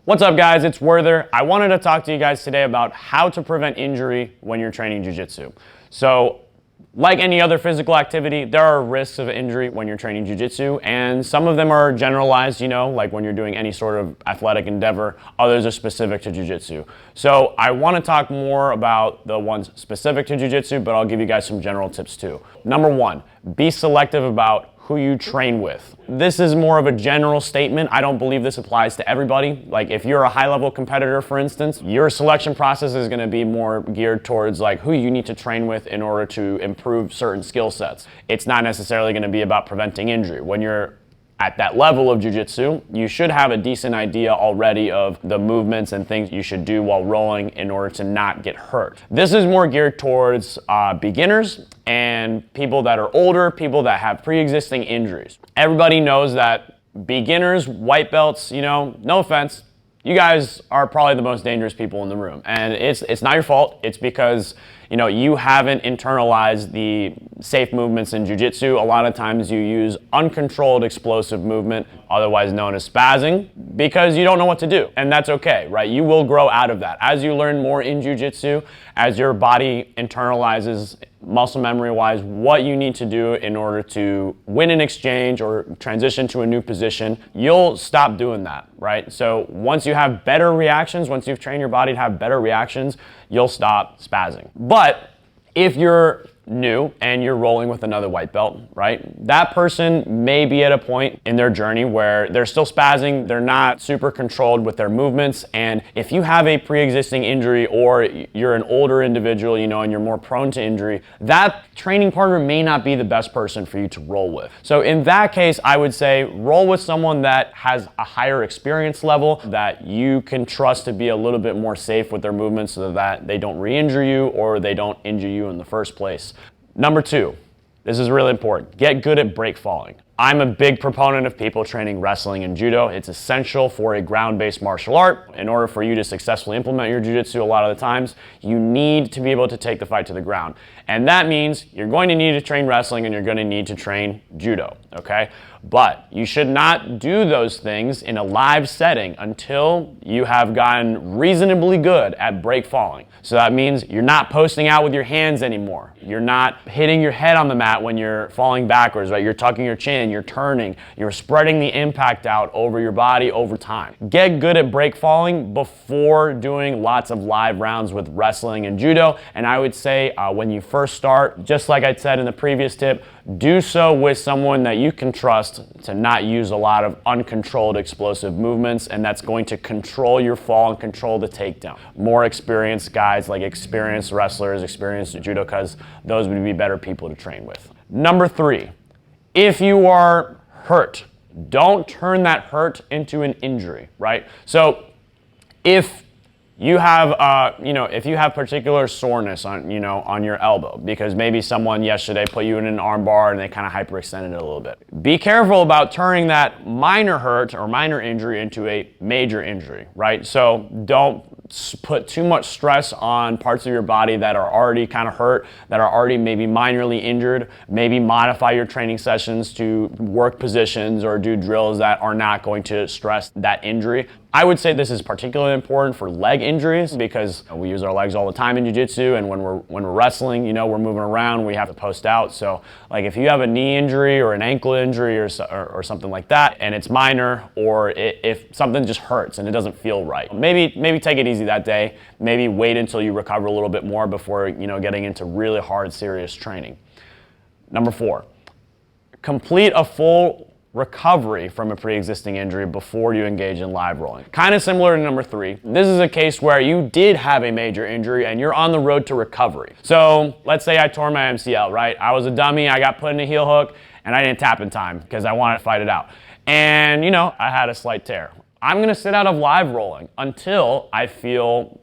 What's up guys, it's Werther. I wanted to talk to you guys today about how to prevent injury when you're training jiu-jitsu. So, like any other physical activity, there are risks of injury when you're training jiu-jitsu, and some of them are generalized, like when you're doing any sort of athletic endeavor. Others are specific to jiu-jitsu. So I want to talk more about the ones specific to jiu-jitsu, but I'll give you guys some general tips too. Number one, be selective about who you train with. This is more of a general statement. I don't believe this applies to everybody. Like if you're a high-level competitor, for instance, your selection process is gonna be more geared towards like who you need to train with in order to improve certain skill sets. It's not necessarily gonna be about preventing injury. When you're at that level of jiu-jitsu, you should have a decent idea already of the movements and things you should do while rolling in order to not get hurt. This is more geared towards beginners and people that are older, people that have pre-existing injuries. Everybody knows that beginners, white belts, no offense, you guys are probably the most dangerous people in the room. And it's not your fault. It's because you haven't internalized the safe movements in jiu-jitsu. A lot of times you use uncontrolled explosive movement, otherwise known as spazzing, because you don't know what to do. And that's okay, right? You will grow out of that. As you learn more in jiu-jitsu, as your body internalizes muscle memory-wise what you need to do in order to win an exchange or transition to a new position, you'll stop doing that, right? So once you have better reactions, once you've trained your body to have better reactions, you'll stop spazzing. But if you're new and you're rolling with another white belt, right? That person may be at a point in their journey where they're still spazzing, they're not super controlled with their movements, and if you have a pre-existing injury or you're an older individual, and you're more prone to injury, that training partner may not be the best person for you to roll with. So in that case, I would say roll with someone that has a higher experience level that you can trust to be a little bit more safe with their movements so that they don't re-injure you or they don't injure you in the first place. Number two, this is really important. Get good at break falling. I'm a big proponent of people training wrestling and judo. It's essential for a ground-based martial art. In order for you to successfully implement your jiu-jitsu, a lot of the times, you need to be able to take the fight to the ground. And that means you're going to need to train wrestling and you're going to need to train judo, okay? But you should not do those things in a live setting until you have gotten reasonably good at break falling. So that means you're not posting out with your hands anymore. You're not hitting your head on the mat when you're falling backwards, right? You're tucking your chin, you're turning, you're spreading the impact out over your body over time. Get good at break falling before doing lots of live rounds with wrestling and judo. And I would say when you first start, just like I said in the previous tip, do so with someone that you can trust to not use a lot of uncontrolled explosive movements, and that's going to control your fall and control the takedown. More experienced guys, like experienced wrestlers, experienced judokas, those would be better people to train with. Number three, if you are hurt, don't turn that hurt into an injury, right? So if you have, if you have particular soreness on your elbow because maybe someone yesterday put you in an arm bar and they kind of hyperextended it a little bit. Be careful about turning that minor hurt or minor injury into a major injury, right? So don't put too much stress on parts of your body that are already kind of hurt, that are already maybe minorly injured. Maybe modify your training sessions to work positions or do drills that are not going to stress that injury. I would say this is particularly important for leg injuries because we use our legs all the time in jiu-jitsu, and when we're wrestling, we're moving around, we have to post out. So like if you have a knee injury or an ankle injury or something like that, and it's minor, or if something just hurts and it doesn't feel right, maybe take it easy that day. Maybe wait until you recover a little bit more before getting into really hard, serious training. Number four, complete a full recovery from a pre-existing injury before you engage in live rolling. Kind of similar to number three. This is a case where you did have a major injury and you're on the road to recovery. So let's say I tore my MCL, right? I was a dummy, I got put in a heel hook, and I didn't tap in time because I wanted to fight it out. And I had a slight tear. I'm gonna sit out of live rolling until I feel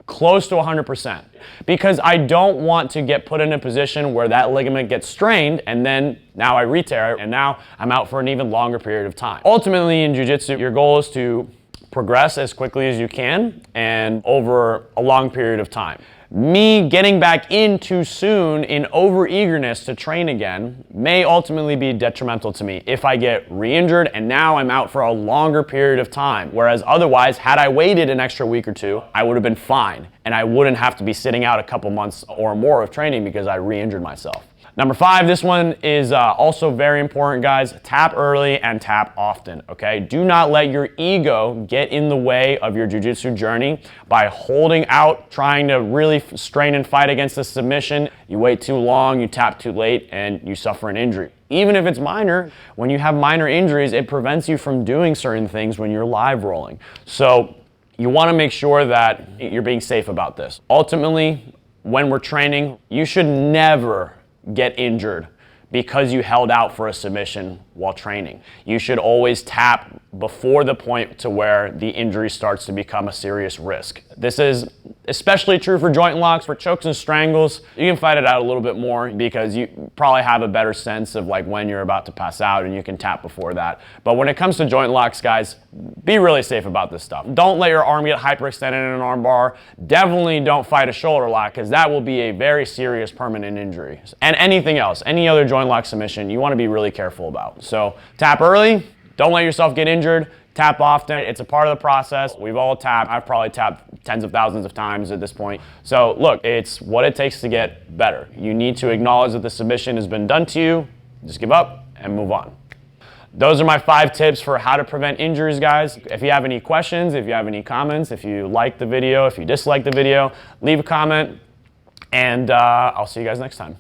close to 100%, because I don't want to get put in a position where that ligament gets strained and then now I re-tear and now I'm out for an even longer period of time. Ultimately in jiu-jitsu, your goal is to progress as quickly as you can and over a long period of time. Me getting back in too soon in over-eagerness to train again may ultimately be detrimental to me if I get re-injured and now I'm out for a longer period of time. Whereas otherwise, had I waited an extra week or two, I would have been fine and I wouldn't have to be sitting out a couple months or more of training because I re-injured myself. Number 5, this one is also very important, guys. Tap early and tap often, okay? Do not let your ego get in the way of your jiu-jitsu journey by holding out, trying to really strain and fight against the submission. You wait too long, you tap too late, and you suffer an injury. Even if it's minor, when you have minor injuries, it prevents you from doing certain things when you're live rolling. So you want to make sure that you're being safe about this. Ultimately, when we're training, you should never get injured because you held out for a submission while training. You should always tap before the point to where the injury starts to become a serious risk. This is especially true for joint locks. For chokes and strangles, you can fight it out a little bit more because you probably have a better sense of like when you're about to pass out and you can tap before that. But when it comes to joint locks, guys, be really safe about this stuff. Don't let your arm get hyperextended in an arm bar. Definitely don't fight a shoulder lock because that will be a very serious permanent injury. And anything else, any other joint lock submission, you want to be really careful about. So tap early, don't let yourself get injured. Tap often, it's a part of the process. We've all tapped. I've probably tapped tens of thousands of times at this point. So look, it's what it takes to get better. You need to acknowledge that the submission has been done to you, just give up and move on. Those are my 5 tips for how to prevent injuries, guys. If you have any questions, if you have any comments, if you like the video, if you dislike the video, leave a comment, and I'll see you guys next time.